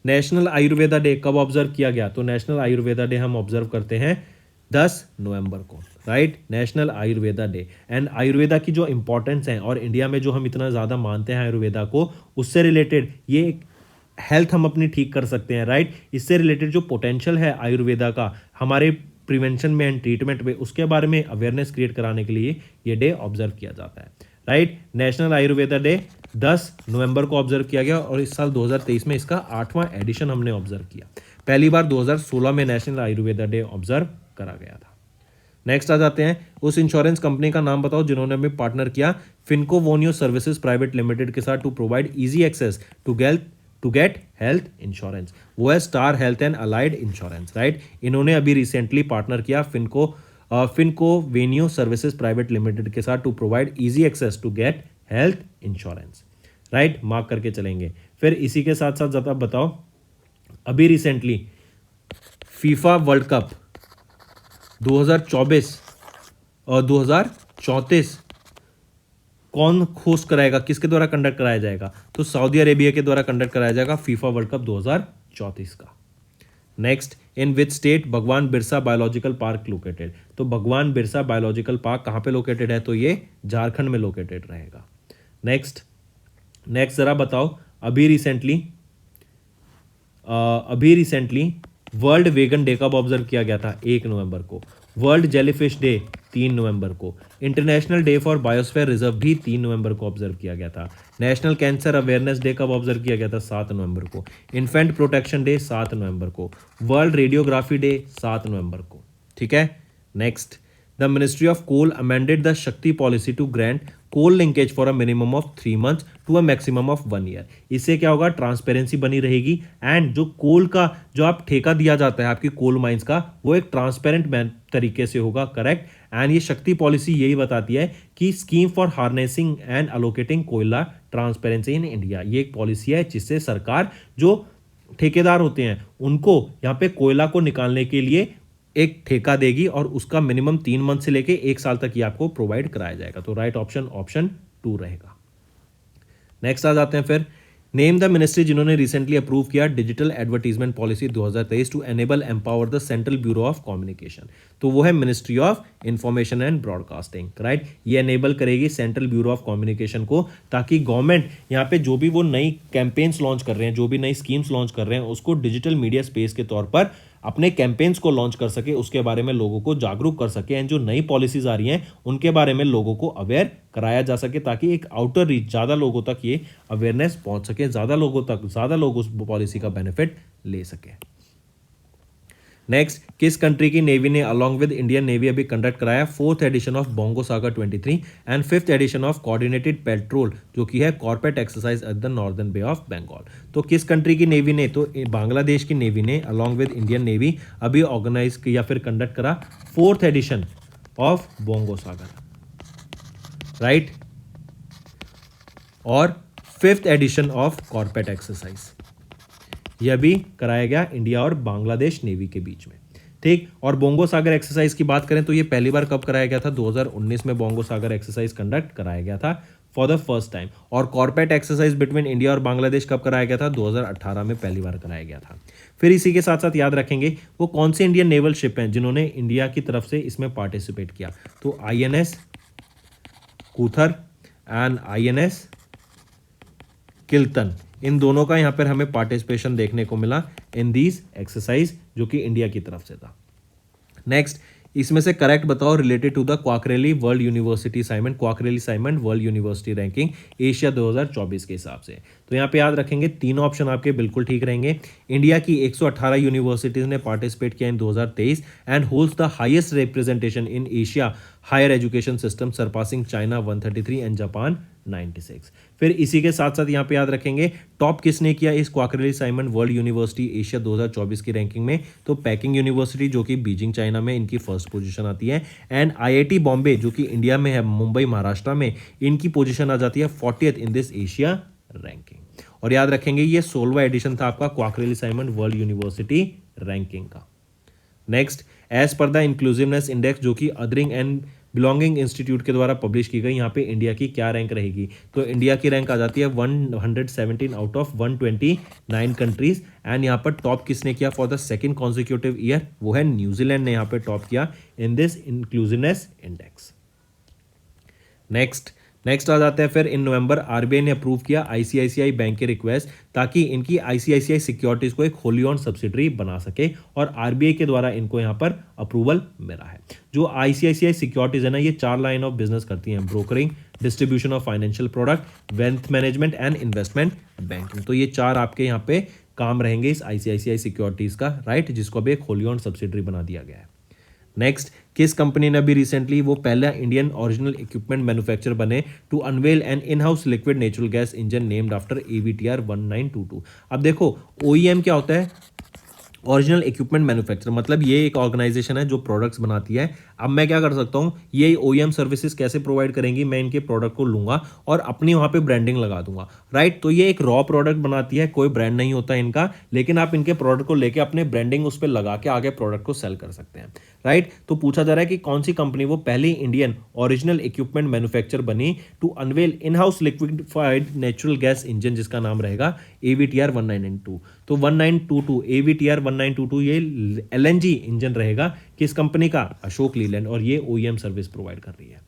National Ayurveda day कब ऑब्जर्व किया गया, तो नेशनल आयुर्वेदा डे हम ऑब्जर्व करते हैं 10 नवंबर को, right. National Ayurveda day. And Ayurveda की जो इंपॉर्टेंस है और इंडिया में जो हम इतना ज़्यादा मानते हैं आयुर्वेदा को, उससे रिलेटेड ये हेल्थ हम अपनी ठीक कर सकते हैं, राइट। इससे रिलेटेड जो पोटेंशियल है आयुर्वेदा का हमारे प्रिवेंशन में एंड ट्रीटमेंट में, उसके बारे में अवेयरनेस क्रिएट कराने के लिए ये डे ऑब्जर्व किया जाता है, राइट। नेशनल आयुर्वेदा डे 10 नवंबर को ऑब्जर्व किया गया और इस साल 2023 में इसका 8वां एडिशन हमने ऑब्जर्व किया। पहली बार 2016 में नेशनल आयुर्वेदा डे ऑब्जर्व करा गया था। नेक्स्ट आ जाते हैं, उस इंश्योरेंस कंपनी का नाम बताओ जिन्होंने हमें पार्टनर किया फिनको वोनियो सर्विसेज प्राइवेट लिमिटेड के साथ to provide easy access to get health insurance. वो है star health and allied insurance, right. इन्होंने अभी रिसेंटली पार्टनर किया फिनको वेन्यू सर्विसेज प्राइवेट लिमिटेड के साथ to provide easy access to get health insurance, right. Mark करके चलेंगे। फिर इसी के साथ साथ ज़्यादा बताओ, अभी रिसेंटली फीफा वर्ल्ड कप 2024 और 2034 कौन होस्ट कराएगा, किसके द्वारा कंडक्ट कराया जाएगा, तो सऊदी अरेबिया के द्वारा कंडक्ट कराया जाएगा फीफा वर्ल्ड कप 2034 का। नेक्स्ट, इन विच स्टेट भगवान बिरसा बायोलॉजिकल पार्क लोकेटेड। तो भगवान बिरसा बायोलॉजिकल पार्क कहाँ पे लोकेटेड है, तो ये झारखंड में लोकेटेड रहेगा। नेक्स्ट ज़रा बताओ, अभी रिसेंटली वर्ल्ड वेगन डे कब ऑब्जर्व किया गया था, 1 नवंबर को। वर्ल्ड जेलीफिश डे 3 नवंबर को। International day for biosphere reserve भी 3 नवंबर को ऑब्जर्व किया गया था। नेशनल कैंसर अवेयरनेस डे कब ऑब्जर्व किया गया था, 7 नवंबर को। इन्फेंट प्रोटेक्शन डे 7 नवंबर को। वर्ल्ड रेडियोग्राफी डे 7 नवंबर को, ठीक है। Next, the ministry of coal amended the SHAKTI policy to grant coal linkage for a minimum of 3 months to a maximum of 1 year. इससे क्या होगा, ट्रांसपेरेंसी बनी रहेगी एंड जो कोल का जो आप ठेका दिया जाता है आपकी कोल माइंस का, वो एक ट्रांसपेरेंट तरीके से होगा, करेक्ट। एंड ये शक्ति पॉलिसी यही बताती है कि scheme for harnessing and allocating कोयला ट्रांसपेरेंसी इन इंडिया, ये एक पॉलिसी है जिससे सरकार जो ठेकेदार होते हैं उनको यहाँ पे कोयला को निकालने के लिए एक ठेका देगी और उसका मिनिमम 3 मंथ से लेके 1 साल तक ये आपको प्रोवाइड कराया जाएगा। तो राइट ऑप्शन 2 रहेगा। नेक्स्ट आ जाते हैं फिर, नेम द मिनिस्ट्री जिन्होंने रिसेंटली अप्रूव किया digital advertisement policy 2023 to enable empower the central bureau of communication. तो वो है ministry of information and broadcasting, right. ये एनेबल करेगी सेंट्रल ब्यूरो ऑफ कम्युनिकेशन को ताकि गवर्नमेंट यहाँ पे जो भी वो नई कैंपेन्स लॉन्च कर रहे हैं, जो भी नई स्कीम्स लॉन्च कर रहे हैं, उसको डिजिटल मीडिया स्पेस के तौर पर अपने कैंपेन्स को लॉन्च कर सके, उसके बारे में लोगों को जागरूक कर सके एंड जो नई पॉलिसीज आ रही हैं उनके बारे में लोगों को अवेयर कराया जा सके ताकि एक आउटर रीच ज़्यादा लोगों तक ये अवेयरनेस पहुंच सके, ज़्यादा लोग उस पॉलिसी का बेनिफिट ले सके। नेक्स्ट, किस कंट्री की नेवी ने अलॉन्ग विद इंडियन नेवी अभी कंडक्ट कराया 4th edition of Bongosagar 23 and 5th edition of coordinated patrol, जो कि है corporate exercise at the northern bay of Bengal. तो किस कंट्री की नेवी ने, तो बांग्लादेश की नेवी ने अलॉन्ग विद इंडियन नेवी अभी ऑर्गेनाइज या फिर कंडक्ट करा 4th edition of Bongosagar, right, और 5th edition of corporate exercise यह भी कराया गया इंडिया और बांग्लादेश नेवी के बीच में, ठीक। और बोंगो सागर एक्सरसाइज की बात करें तो ये पहली बार कब कराया गया था, 2019 में बोंगो सागर एक्सरसाइज कंडक्ट कराया गया था फॉर द फर्स्ट टाइम। और कॉर्पोरेट एक्सरसाइज बिटवीन इंडिया और बांग्लादेश कब कराया गया था, 2018 में पहली बार कराया गया था। फिर इसी के साथ साथ याद रखेंगे वो कौन से इंडियन नेवल शिप हैं जिन्होंने इंडिया की तरफ से इसमें पार्टिसिपेट किया, तो INS कूथर एंड INS किल्तन, इन दोनों का यहाँ पर हमें पार्टिसिपेशन देखने को मिला इन दीज एक्सरसाइज, जो कि इंडिया की तरफ से था। नेक्स्ट, इसमें से करेक्ट बताओ related to the Quacquarelli world university assignment, Quacquarelli assignment world university ranking Asia 2024 के हिसाब से। तो यहाँ पे याद रखेंगे तीनों ऑप्शन आपके बिल्कुल ठीक रहेंगे। इंडिया की 118 यूनिवर्सिटीज ने पार्टिसिपेट किया in 2023 and holds the highest representation in Asia higher education system, surpassing China 133 and Japan 96। फिर इसी के साथ साथ यहाँ पे याद रखेंगे टॉप किसने किया इस क्वाकरेली असाइनमेंट वर्ल्ड यूनिवर्सिटी एशिया 2024 की रैंकिंग में, तो पैकिंग यूनिवर्सिटी जो कि बीजिंग चाइना में, इनकी फर्स्ट पोजीशन आती है। एंड आईआईटी बॉम्बे जो कि इंडिया में है, मुंबई महाराष्ट्र में, इनकी पोजीशन आ जाती है 40th in this Asia ranking. और याद रखेंगे ये 16वां एडिशन था आपका क्वाकरेली असाइनमेंट वर्ल्ड यूनिवर्सिटी रैंकिंग का। Next, as per the inclusiveness index जो कि अदरिंग एंड बिलोंगिंग इंस्टीट्यूट के द्वारा पब्लिश की गई, यहाँ पे इंडिया की क्या रैंक रहेगी, तो इंडिया की रैंक आ जाती है 117 आउट ऑफ 129 कंट्रीज। एंड यहाँ पर टॉप किसने किया for the second consecutive year, वो है न्यूजीलैंड ने यहाँ पे टॉप किया in this inclusiveness index. Next आ जाते हैं फिर इन नवंबर आरबीआई ने अप्रूव किया आईसीआईसीआई बैंक के रिक्वेस्ट, ताकि इनकी आईसीआईसीआई सिक्योरिटीज को एक होली ऑन सब्सिडरी बना सके, और आरबीआई के द्वारा इनको यहाँ पर अप्रूवल मिला है। जो आईसीआईसीआई सिक्योरिटीज है ना, ये 4 लाइन ऑफ बिजनेस करती हैं, brokering, distribution of financial product, wealth management and investment banking. तो ये 4 आपके यहाँ पे काम रहेंगे इस आईसीआईसीआई सिक्योरिटीज का, राइट, जिसको अभी एक होली ऑन सब्सिडरी बना दिया गया है। नेक्स्ट, किस कंपनी ने अभी रिसेंटली वो पहला इंडियन ओरिजिनल इक्विपमेंट मैन्युफैक्चरर बने to unveil an in house liquid natural gas engine named after AVTR 1922। अब देखो OEM क्या होता है, ओरिजिनल इक्विपमेंट मैन्युफैक्चरर, मतलब ये एक ऑर्गेनाइजेशन है जो प्रोडक्ट्स बनाती है। अब मैं क्या कर सकता हूँ, ये OEM सर्विसेज कैसे प्रोवाइड करेंगी, मैं इनके प्रोडक्ट को लूंगा और अपनी वहाँ पे ब्रांडिंग लगा दूंगा, राइट। तो ये एक रॉ प्रोडक्ट बनाती है, कोई ब्रांड नहीं होता इनका, लेकिन आप इनके प्रोडक्ट को लेके अपने ब्रांडिंग उस पर लगा के आगे प्रोडक्ट को सेल कर सकते हैं, राइट। तो पूछा जा रहा है कि कौन सी कंपनी वो पहली इंडियन ओरिजिनल इक्विपमेंट मैन्युफैक्चरर बनी to unveil in house liquefied natural gas engine, जिसका नाम रहेगा AVTR 1922। तो 1922 AVTR 1922 ये LNG इंजन रहेगा, किस कंपनी का, अशोक लीलैंड, और ये OEM सर्विस प्रोवाइड कर रही है।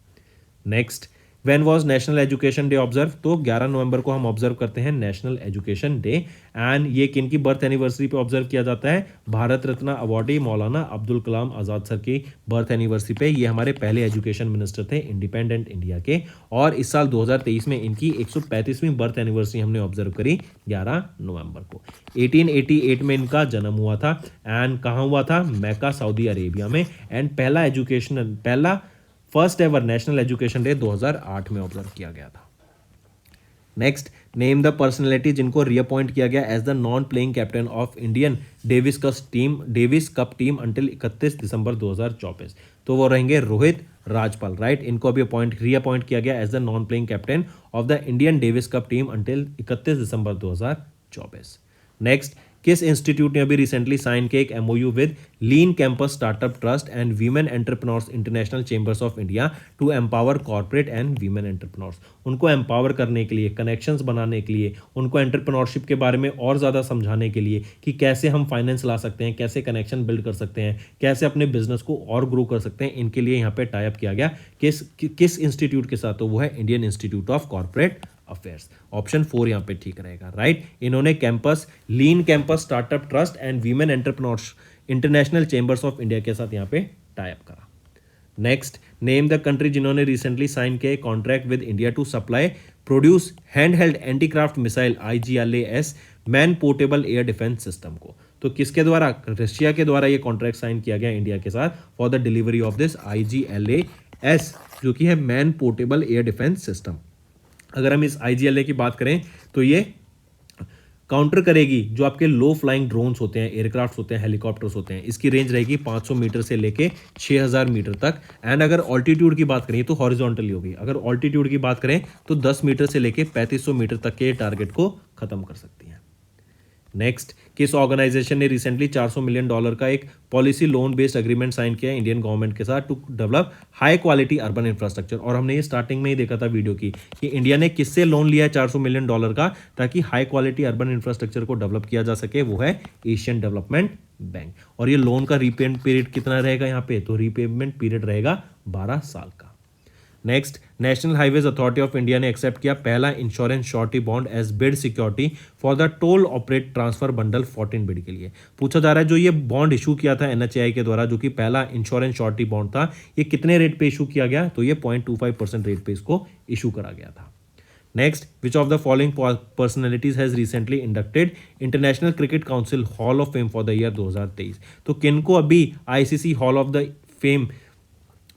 Next, when was national education day observe, तो 11 नवंबर को हम ऑब्जर्व करते हैं नेशनल एजुकेशन डे। एंड ये किन की बर्थ एनिवर्सरी पे ऑब्जर्व किया जाता है, भारत रत्न अवॉर्डी मौलाना अब्दुल कलाम आज़ाद सर की बर्थ एनिवर्सरी पे। ये हमारे पहले एजुकेशन मिनिस्टर थे इंडिपेंडेंट इंडिया के, और इस साल 2023 में इनकी 135वीं बर्थ एनिवर्सरी हमने ऑब्जर्व करी 11 नवंबर को। 1888 में इनका जन्म हुआ था, एंड कहाँ हुआ था, मैक्का सऊदी अरेबिया में। एंड पहला first ever national education day 2008 में ऑब्जर्व किया गया था। नेक्स्ट, नेम द पर्सनैलिटी जिनको रीअपॉइंट किया गया as the non playing captain of Indian Davis cup team until 31 दिसंबर 2024। तो वो रहेंगे रोहित राजपाल, राइट। इनको अभी रीअपॉइंट किया गया as the non playing captain of the Indian Davis cup team until 31 दिसंबर 2024। नेक्स्ट, किस इंस्टीट्यूट ने अभी रिसेंटली साइन किया एक MOU with lean campus startup trust and women entrepreneurs international chambers of India to empower corporate and women entrepreneurs. उनको empower करने के लिए, कनेक्शंस बनाने के लिए, उनको एंटरप्रेन्योरशिप के बारे में और ज़्यादा समझाने के लिए कि कैसे हम फाइनेंस ला सकते हैं, कैसे कनेक्शन बिल्ड कर सकते हैं, कैसे अपने बिजनेस को और ग्रो कर सकते हैं, इनके लिए यहाँ पे टाई अप किया गया किस इंस्टीट्यूट के साथ, तो वो है Indian institute of corporate affairs. Option 4 यहाँ पे ठीक रहेगा, राइट। इन्होंने lean campus startup trust and women entrepreneurs international chambers of India के साथ यहाँ पे टाई अप करा। नेक्स्ट, नेम द कंट्री जिन्होंने रिसेंटली साइन किया contract with India to supply produce hand held antiaircraft missile IGLAS man portable air defence system को। तो किसके द्वारा, रशिया के द्वारा ये कॉन्ट्रैक्ट साइन किया गया इंडिया के साथ for the delivery of this IGLAS, जो कि है man portable air defence system. अगर हम इस IGLA की बात करें तो ये काउंटर करेगी जो आपके लो फ्लाइंग ड्रोन्स होते हैं, एयरक्राफ्ट होते हैं, हेलीकॉप्टर्स होते हैं। इसकी रेंज रहेगी 500 मीटर से लेके 6000 मीटर तक। एंड अगर ऑल्टीट्यूड की बात करें तो हॉरिजॉन्टली होगी, अगर ऑल्टीट्यूड की बात करें तो 10 मीटर से लेके 3500 मीटर तक के टारगेट को खत्म कर सकती है। नेक्स्ट, किस ऑर्गेनाइजेशन ने रिसेंटली $400 मिलियन का एक policy loan based agreement sign किया है इंडियन गवर्नमेंट के साथ to develop high quality urban infrastructure. और हमने ये स्टार्टिंग में ही देखा था वीडियो की कि इंडिया ने किससे लोन लिया है $400 मिलियन का, ताकि हाई क्वालिटी अर्बन इंफ्रास्ट्रक्चर को डेवलप किया जा सके, वो है एशियन डेवलपमेंट बैंक। और ये लोन का रीपेमेंट पीरियड कितना रहेगा यहाँ पे, तो रीपेमेंट पीरियड रहेगा 12 साल का। Next, national highways authority of India ने एक्सेप्ट किया पहला insurance surety bond as bid security for the toll operate transfer bundle 14 bid के लिए। पूछा जा रहा है जो ये बॉन्ड इशू किया था एनएचएआई के द्वारा, जो कि पहला इंश्योरेंस श्योरिटी बॉन्ड था, ये कितने रेट पे इशू किया गया? तो ये 0.25% रेट पे इसको इशू करा गया था। Next, which of the following personalities has recently inducted international cricket council hall of fame for the year 2023? तो किनको अभी ICC hall of the fame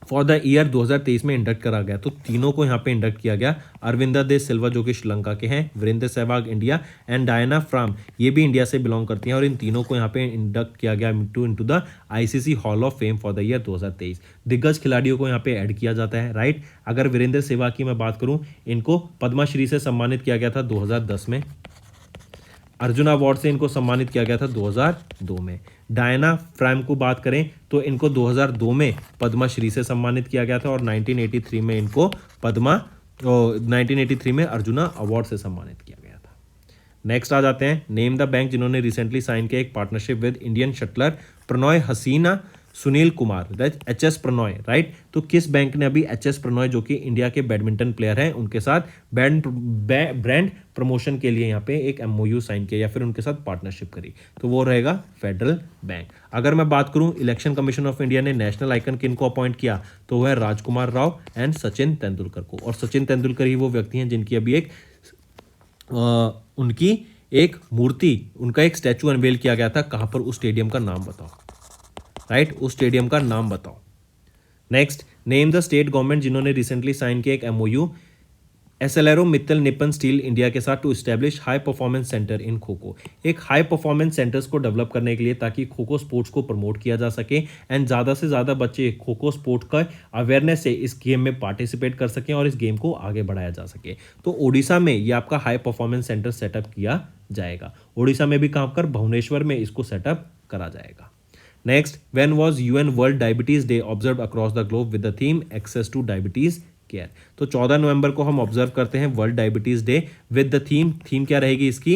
for the year 2023 में इंडक्ट करा गया? तो तीनों को यहाँ पे इंडक्ट किया गया। अरविंदा दे सिल्वा जो कि श्रीलंका के हैं, Virender Sehwag India and Diana from ये भी इंडिया से बिलोंग करती हैं, और इन तीनों को यहाँ पे इंडक्ट किया गया into the ICC hall of fame for the year 2023। दिग्गज खिलाड़ियों को यहाँ पे ऐड किया जाता है, राइट। अगर वीरेंद्र सहवाग की मैं बात करूँ, इनको पद्मश्री से सम्मानित किया गया था 2010 में। अर्जुन अवार्ड से इनको सम्मानित किया गया था 2002 में। डायना फ्रैम को बात करें तो इनको 2002 में पद्मश्री से सम्मानित किया गया था, और 1983 में इनको 1983 में अर्जुना अवार्ड से सम्मानित किया गया था। नेक्स्ट आ जाते हैं, नेम द बैंक जिन्होंने रिसेंटली साइन किया एक partnership with Indian shuttler Prannoy Hasina Sunil Kumar, that HS Prannoy, right. तो किस बैंक ने अभी एचएस प्रणॉय जो कि इंडिया के बैडमिंटन प्लेयर हैं उनके साथ ब्रांड प्रमोशन के लिए यहाँ पे एक एमओयू साइन किया या फिर उनके साथ पार्टनरशिप करी? तो वो रहेगा फेडरल बैंक। अगर मैं बात करूं, इलेक्शन कमीशन ऑफ इंडिया ने नेशनल आइकन किनको अपॉइंट किया? तो वह राजकुमार राव एंड सचिन तेंदुलकर को, और सचिन तेंदुलकर ही वो व्यक्ति हैं जिनकी अभी उनकी एक मूर्ति, उनका एक स्टैचू अनवेल किया गया था। कहाँ पर? उस स्टेडियम का नाम बताओ, राइट, उस स्टेडियम का नाम बताओ। Next, name the state government जिन्होंने रिसेंटली साइन किया एक MOU Arcelor Mittal Nippon steel India के साथ to establish high performance centre in kho kho. एक हाई परफॉर्मेंस सेंटर्स को डेवलप करने के लिए ताकि खो खो स्पोर्ट्स को प्रमोट किया जा सके एंड ज़्यादा से ज़्यादा बच्चे खो खो स्पोर्ट का अवेयरनेस से इस गेम में पार्टिसिपेट कर सकें और इस गेम को आगे बढ़ाया जा सके। तो ओडिशा में ये आपका हाई परफॉर्मेंस सेंटर सेटअप किया जाएगा। ओडिशा में भी कहाँ पर? भुवनेश्वर में इसको सेटअप करा जाएगा। Next, when was UN World Diabetes Day observed across the globe with the theme Access to Diabetes Care? तो 14 नवंबर को हम ऑब्जर्व करते हैं world diabetes day with the theme क्या रहेगी इसकी?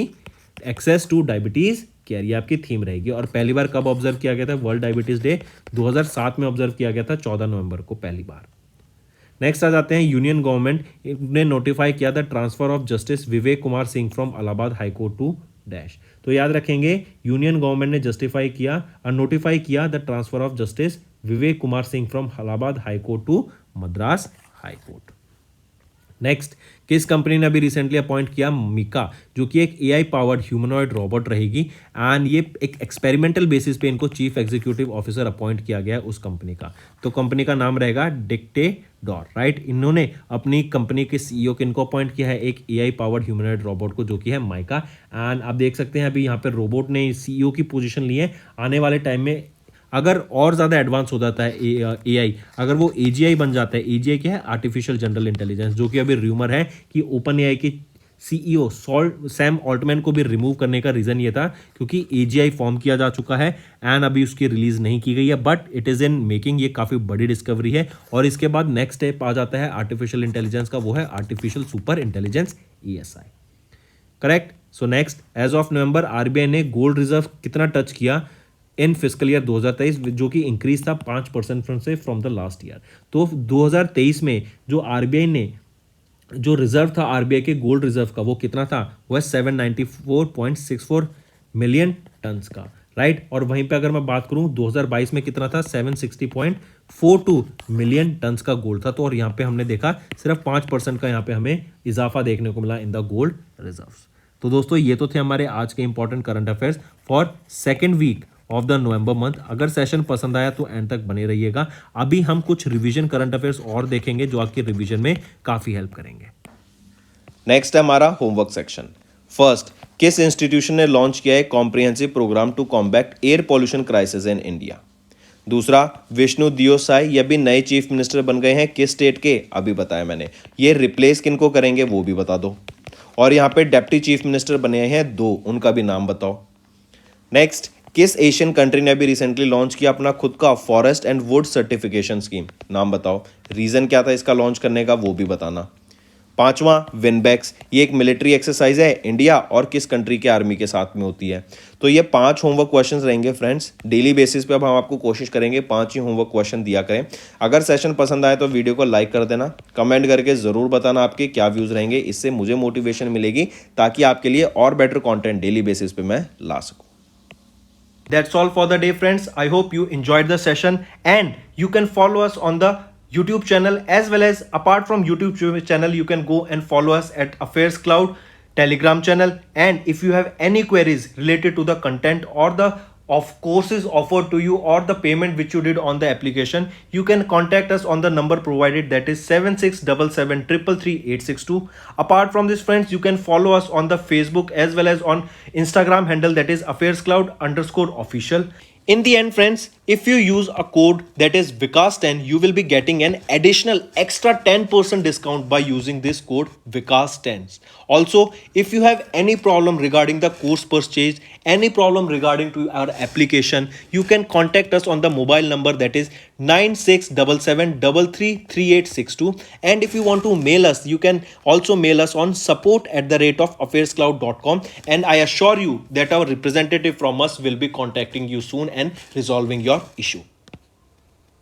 एक्सेस टू डायबिटीज केयर, ये आपकी थीम रहेगी। और पहली बार कब ऑब्जर्व किया गया था वर्ल्ड डायबिटीज डे? 2007 में ऑब्जर्व किया गया था 14 नवंबर को पहली बार। नेक्स्ट आ जाते हैं, यूनियन गवर्नमेंट ने नोटिफाई किया the transfer of justice Vivek Kumar Singh from Allahabad high court to dash. तो याद रखेंगे, यूनियन गवर्नमेंट ने जस्टिफाई किया और नोटिफाई किया the transfer of justice Vivek Kumar Singh from Allahabad high court to Madras high court. Next, किस कंपनी ने अभी रिसेंटली अपॉइंट किया मिका, जो कि एक एआई पावर्ड ह्यूमनॉइड रोबोट रहेगी एंड ये एक एक्सपेरिमेंटल बेसिस पे इनको चीफ एग्जीक्यूटिव ऑफिसर अपॉइंट किया गया है उस कंपनी का। तो कंपनी का नाम रहेगा डिक्टेडोर, राइट। इन्होंने अपनी कंपनी के सीईओ किनको अपॉइंट किया है? एक एआई पावर्ड ह्यूमनॉइड रोबोट को, जो कि है माइका। एंड आप देख सकते हैं अभी यहाँ पे रोबोट ने सीईओ की पोजीशन ली है। आने वाले टाइम में अगर और ज़्यादा एडवांस हो जाता है एआई, अगर वो एजीआई बन जाता है, एजीआई क्या है? आर्टिफिशियल जनरल इंटेलिजेंस, जो कि अभी र्यूमर है कि ओपन एआई की सीईओ सैम ऑल्टमैन को भी रिमूव करने का रीज़न ये था क्योंकि एजीआई फॉर्म किया जा चुका है एंड अभी उसकी रिलीज नहीं की गई है, but it is in making. ये काफ़ी बड़ी डिस्कवरी है। और इसके बाद नेक्स्ट स्टेप आ जाता है आर्टिफिशियल इंटेलिजेंस का, वो है artificial super intelligence ESI, correct. So next, as of November RBI ने गोल्ड रिजर्व कितना टच किया इन फिजिकल ईयर 2023, जो कि इंक्रीज था 5% फ्रॉम द लास्ट ईयर। तो 2023 में जो आरबीआई ने जो रिजर्व था आरबीआई के गोल्ड रिजर्व का, वो कितना था? वो है 794.64 मिलियन टन्स का, राइट। और वहीं पे अगर मैं बात करूं 2022 में कितना था? 760.42 मिलियन टन्स का गोल्ड था। तो और यहाँ पे हमने देखा सिर्फ 5% का यहाँ पे हमें इजाफा देखने को मिला इन द गोल्ड रिजर्व्स। तो दोस्तों ये तो थे हमारे आज के important current affairs for second week of the November month. अगर सेशन पसंद आया तो एंड तक बने रहिएगा। अभी हम कुछ रिवीजन करंट अफेयर्स और देखेंगे जो आपके रिवीजन में काफ़ी हेल्प करेंगे। नेक्स्ट है हमारा होमवर्क सेक्शन। फर्स्ट, किस इंस्टीट्यूशन ने लॉन्च किया है comprehensive program to combat air pollution crisis in India? दूसरा, विष्णु दियोसाई ये भी नए चीफ मिनिस्टर बन गए हैं, किस स्टेट के? अभी बताया मैंने। ये रिप्लेस किनको करेंगे वो भी बता दो। और यहाँ पे डेप्टी चीफ मिनिस्टर बने हैं 2, उनका भी नाम बताओ। नेक्स्ट, किस एशियन कंट्री ने अभी रिसेंटली लॉन्च किया अपना खुद का forest and would certification scheme? नाम बताओ। रीज़न क्या था इसका लॉन्च करने का वो भी बताना। पांचवा विनबैक्स, ये एक मिलिट्री एक्सरसाइज है इंडिया और किस कंट्री के आर्मी के साथ में होती है। तो ये 5 होमवर्क क्वेश्चंस रहेंगे फ्रेंड्स, डेली बेसिस पे अब हम आपको कोशिश करेंगे 5 ही होमवर्क क्वेश्चन दिया करें। अगर सेशन पसंद आए तो वीडियो को लाइक कर देना, कमेंट करके ज़रूर बताना आपके क्या व्यूज़ रहेंगे, इससे मुझे मोटिवेशन मिलेगी ताकि आपके लिए और बेटर कॉन्टेंट डेली बेसिस पे मैं ला सकूँ। That's all for the day, friends. I hope you enjoyed the session, and you can follow us on the YouTube channel, as well as apart from YouTube channel, you can go and follow us at Affairs Cloud Telegram channel. And if you have any queries related to the content or the of courses offered to you or the payment which you did on the application, you can contact us on the number provided, that is 7677333862. Apart from this, friends, you can follow us on the Facebook as well as on Instagram handle, that is affairscloud_official. In the end, friends, if you use a code that is Vikas10, you will be getting an additional extra 10% discount by using this code Vikas10. Also, if you have any problem regarding the course purchase, any problem regarding to our application, you can contact us on the mobile number, that is 9677333862. And if you want to mail us, you can also mail us on support@affairscloud.com, and I assure you that our representative from us will be contacting you soon and resolving your issue.